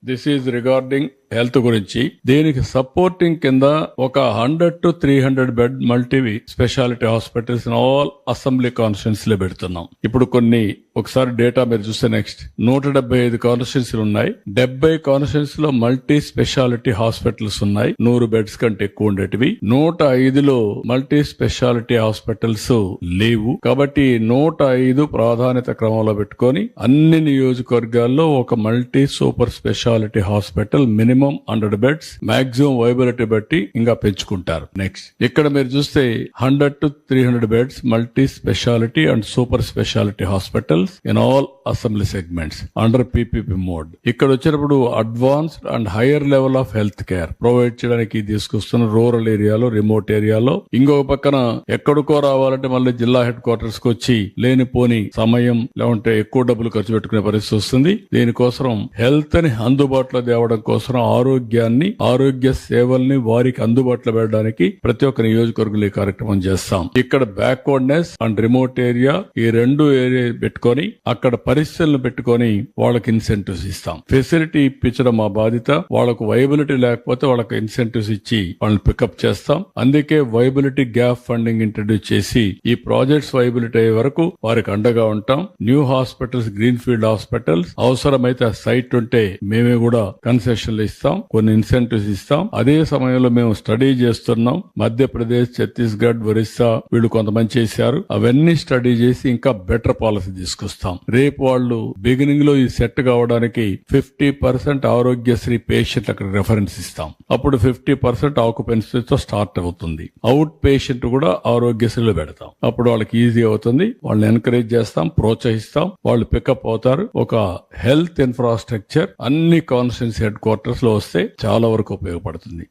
This is regarding health గురించి. దీనికి supporting కింద ఒక 100 to 300 bed multi speciality hospitals in all assembly constituency లో పెడుతున్నాం. ఇప్పుడు కొన్ని ఒకసారి డేటా మీరు చూస్తే నెక్స్ట్ 175 కాన్స్టిట్యూన్సీలు ఉన్నాయి. 70 కాన్స్టిట్యూన్సీ లో మల్టీ స్పెషాలిటీ హాస్పిటల్స్ ఉన్నాయి. 100 బెడ్స్ కంటే ఎక్కువ ఉండేటివి. 105లో మల్టీ స్పెషాలిటీ హాస్పిటల్స్ లేవు. కాబట్టి 105 ప్రాధాన్యత క్రమంలో పెట్టుకొని అన్ని నియోజకవర్గాల్లో ఒక multi super speciality hospital minimum 100 beds maximum viability బట్టి ఇంకా పెంచుకుంటారు. నెక్స్ట్ ఇక్కడ మీరు చూస్తే 100 to 300 beds multi speciality and super speciality hospitals in all assembly segments under PPP mode. ఇక్కడ వచ్చినప్పుడు advanced and higher level of health care provide చేయడానికి తీసుకొస్తున్న రూరల్ ఏరియాలో, రిమోట్ ఏరియాలో. ఇంకొక పక్కన ఎక్కడికో రావాలంటే మళ్ళీ జిల్లా హెడ్ క్వార్టర్స్ కి వచ్చి లేనిపోని సమయం లేకుంటే ఎక్కువ డబ్బులు ఖర్చు పెట్టుకునే పరిస్థితి వస్తుంది. దీనికోసం హెల్త్ ని అందుబాటులో తేవడం కోసం ఆరోగ్య సేవల్ని వారికి అందుబాటులో పెట్టడానికి ప్రతి ఒక్క నియోజకవర్గంలో ఈ కార్యక్రమం చేస్తాం. ఇక్కడ బ్యాక్వర్డ్నెస్ అండ్ రిమోట్ ఏరియా ఈ రెండు ఏరియా పెట్టుకొని అక్కడ పరిస్థితులను పెట్టుకొని వాళ్ళకి ఇన్సెంటివ్స్ ఇస్తాం. ఫెసిలిటీ ఇప్పించడం మా బాధ్యత. వాళ్ళకు వైబిలిటీ లేకపోతే వాళ్ళకి ఇన్సెంటివ్స్ ఇచ్చి వాళ్ళని పికప్ చేస్తాం. అందుకే వైబిలిటీ గ్యాప్ ఫండింగ్ ఇంట్రడ్యూస్ చేసి ఈ ప్రాజెక్ట్స్ వైబిలిటీ అయ్యే వరకు వారికి అండగా ఉంటాం. New hospitals, green field hospitals అవసరమైతే ఆ సైట్ ఉంటే మేమే కూడా కన్సెషన్లు ఇస్తాం, కొన్ని ఇన్సెంటివ్స్ ఇస్తాం. అదే సమయంలో మేము స్టడీ చేస్తున్నాం. మధ్యప్రదేశ్, ఛత్తీస్గఢ్, ఒరిస్సా వీళ్ళు కొంతమంది చేశారు. అవన్నీ స్టడీ చేసి ఇంకా బెటర్ పాలసీ తీసుకొస్తాం. రేపు వాళ్ళు బిగినింగ్ లో ఈ సెట్ కావడానికి 50% ఆరోగ్యశ్రీ పేషెంట్ అక్కడ రెఫరెన్స్ ఇస్తాం. అప్పుడు 50% ఆక్యుపెన్సీతో స్టార్ట్ అవుతుంది. అవుట్ పేషెంట్ కూడా ఆరోగ్యశ్రీలో పెడతాం. అప్పుడు వాళ్ళకి ఈజీ అవుతుంది. వాళ్ళని ఎంకరేజ్ చేస్తాం, ప్రోత్సహిస్తాం. వాళ్ళు పికప్ అవుతారు. ఒక హెల్త్ ఇన్ఫ్రాస్ట్రక్చర్ అన్ని కాన్స్టిట్యూన్సీ హెడ్ క్వార్టర్స్ లో వస్తే చాలా వరకు ఉపయోగపడుతుంది.